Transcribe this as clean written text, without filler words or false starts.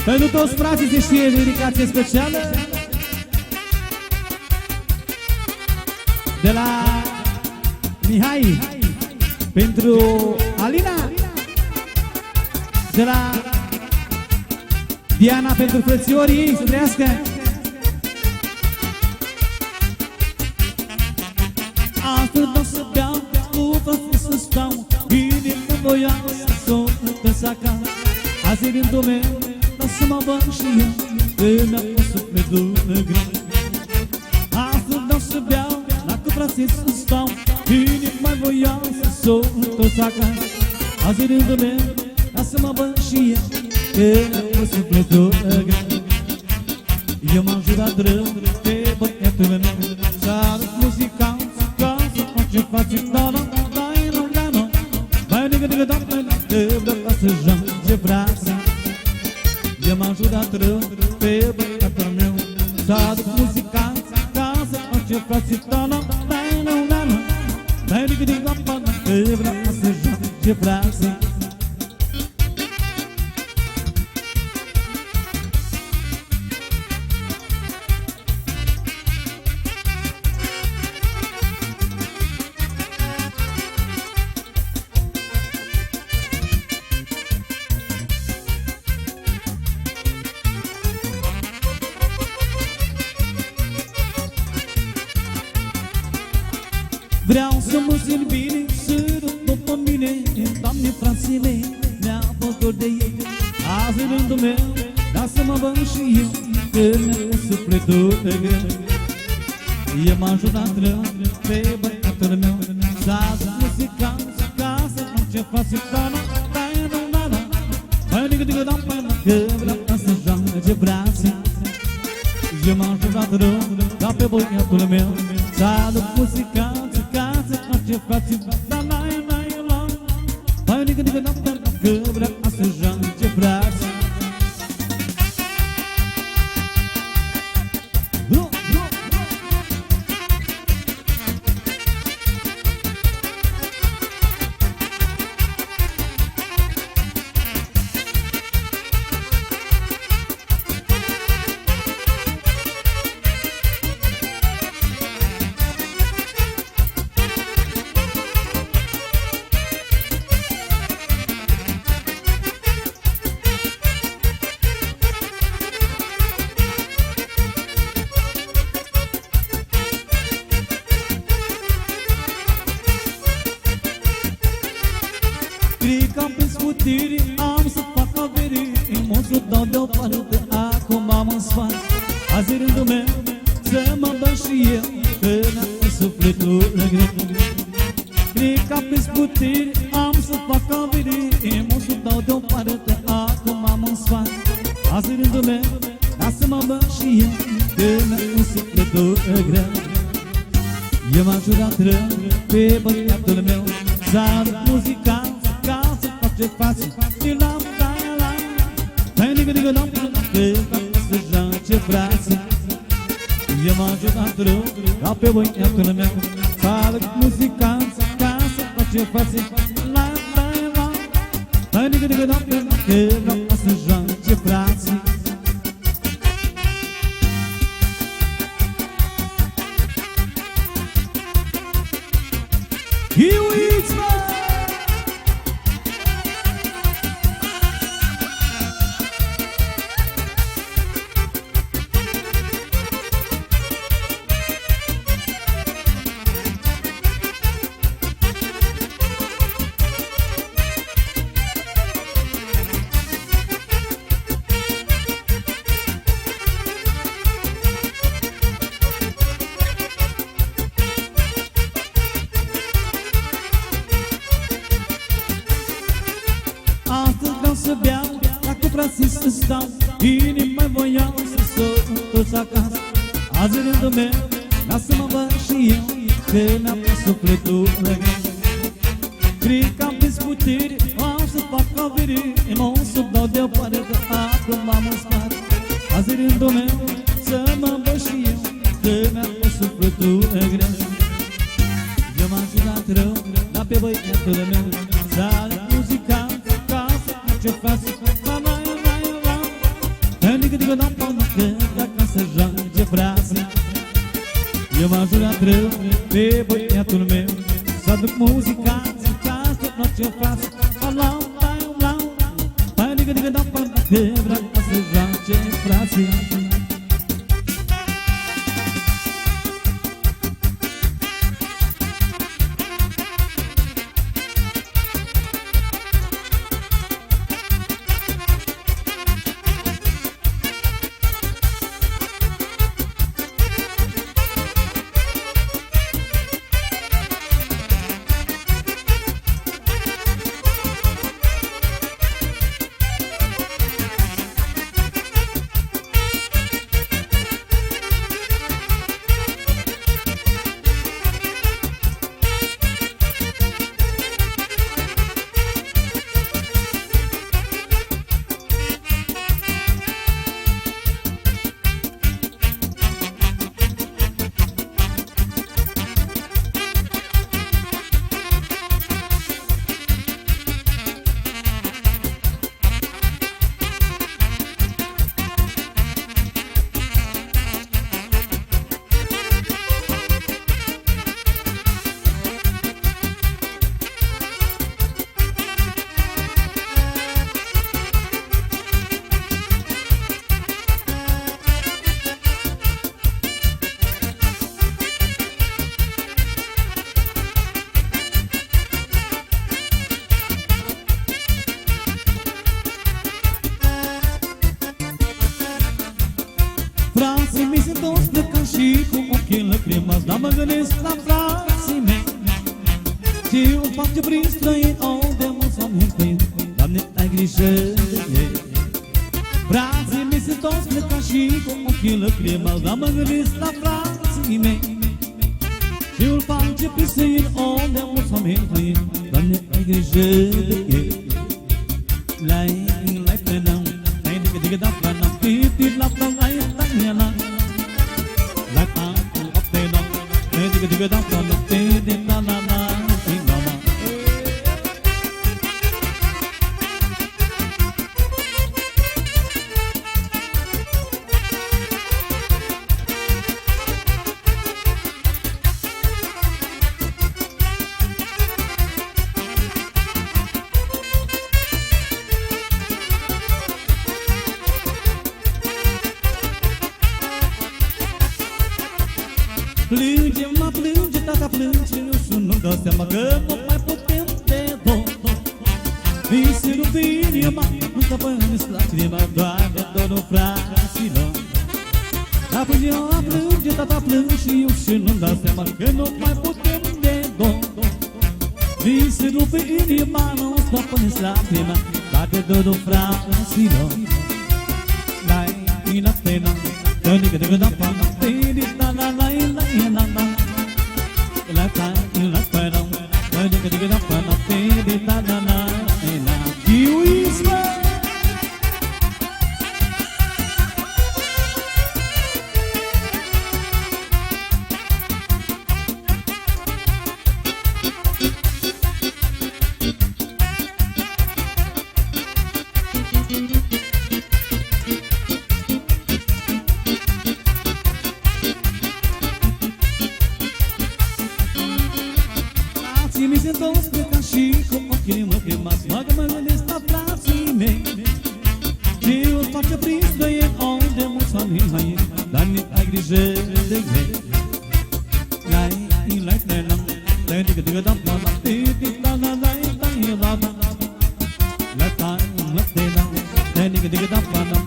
Pentru toți frații se știe dedicație specială de la Mihai pentru Alina, de la Diana pentru frățiorii ei, să trăiască. Astăzi o să beau, cu frații să stau, inima voioasă să o plătesc acasă. Azi e gândul meu, dar să mă văd și eu, că mi-a pus sufletul greu. Astăzi o să beau, dar cu frații să stau, inima voioasă să o plătesc acasă. Azi e gândul meu, dar să mă văd și eu, că mi-a pus sufletul greu. Eu m-am jurat rău pe băiatul meu, să arăt muzicanți, ca să face față, da-no, da-no, da-no. Mai nigă, da-no, că vreau ca să joace brața. Eu m-am jurat rău pe băiatul meu, să arăt muzicanți, ca să face față, da-no, da-no, da-no. Mai nigă, da-no, că vreau ca să joace brața. Vreau să mă simt bine, să râd după mine, Doamne, frațile, mi-a fost dor de ei. Azi e rândul meu, dar să mă văd și eu, că mi-a pus sufletul greu. Eu m-am jurat rău pe băiatul meu, să aduc muzicanți, ca să fac ce față, da-no, da-no, da-no. Mai nigă, da-no, că vreau ca să joace brațe. Eu m-am jurat rău, dar pe băiatul meu, să aduc muzicanți, ce faci, da, la, la, la. Mai nigă, da, că vreau să joace brațe. Am să fac avere, m-o să dau deoparte, acum am în sfat. Azi e rândul meu, să mă dau și eu, că mi-a pus sufletul greu. Cred că am puteri, am să fac avere, m-o să dau deoparte, acum am în sfat. Azi e rândul meu, dar să mă dau și eu, că mi-a pus sufletul greu. Eu m-am jurat rău pe băiatul meu, să arăt muzicanți, ca să fac ce faci, de la, la, la. Mai nigă, da, că vreau să joace brațe. Eu m-am jurat rău ca pe băiatul meu, să arăt muzicanți, ca să fac ce faci, la, la, la. Mai nigă, da, că vreau să joace brațe. Iuiți-mă! Să beau, dacă frații să stau, inima voioasă să o întorc acasă. Azi e rândul meu, lasă-mă văd și eu, că mi-a pus sufletul greu. Cred că am prins putere, am să fac avere, m-o să dau deoparte, acum am în spate. Azi e rândul meu, să mă văd și eu, că mi-a pus sufletul greu. Eu m-am jurat rău, dar pe băiatul meu, să arăt muzicanți, ca să fac ce faci, la, la, la, la. Eu m-am jurat rău pe băiatul meu să aduc muzica, ziceați tot noce frați. Alau, lau, lau, pai, digă, digă, da, pa, da, că vrea să joace frații. Frații mei se toți plecă și cu ochii lăcrimați, dar mă gândesc la frații mei ce o face prin străini, de mult s-au mântuit. Doamne, ai grijă de ei. Frații mei se toți plecă și cu ochii lăcrimați, dar mă gândesc la frații mei ce o face prin străini, de mult s-au mântuit. Doamne, ai grijă de ei. Lai, lai, plenam, lai, digă, digă, da, plenam, pipit, la, la, lai, lai, la, la, la, up, they down, lai, digă, digă, da, plenam, pipit, la, la, la, la, la. Plânge, mă plânge, tata plânge, și nu-mi dau seama că nu mai putem de două. Mi se rupe inima, nu stăpânesc lacrima, doar de dorul fraților. Dar plânge, tata plânge și eu și nu-mi dau seama că nu mai putem de două. Mi se rupe inima, nu stăpânesc lacrima, doar de dorul fraților. Lai, ina, pena, digă, digă, da, pa, la, la, la, la, la. La, la, la, pena, digă, digă, da, pa, la, la, la, la. Kiwisma. Mi se toți pleca și cu ochii lăcrimați, mă gândesc la frații mei ce o face prin străini, de mult s-au mântuit. Doamne, ai grijă de ei. Lai, lai, plenam, lai, digă, digă, da, pa, la, pipit, la, la, la, la, la, la. La, la, la, plenam, lai, digă, digă, da, pa, la,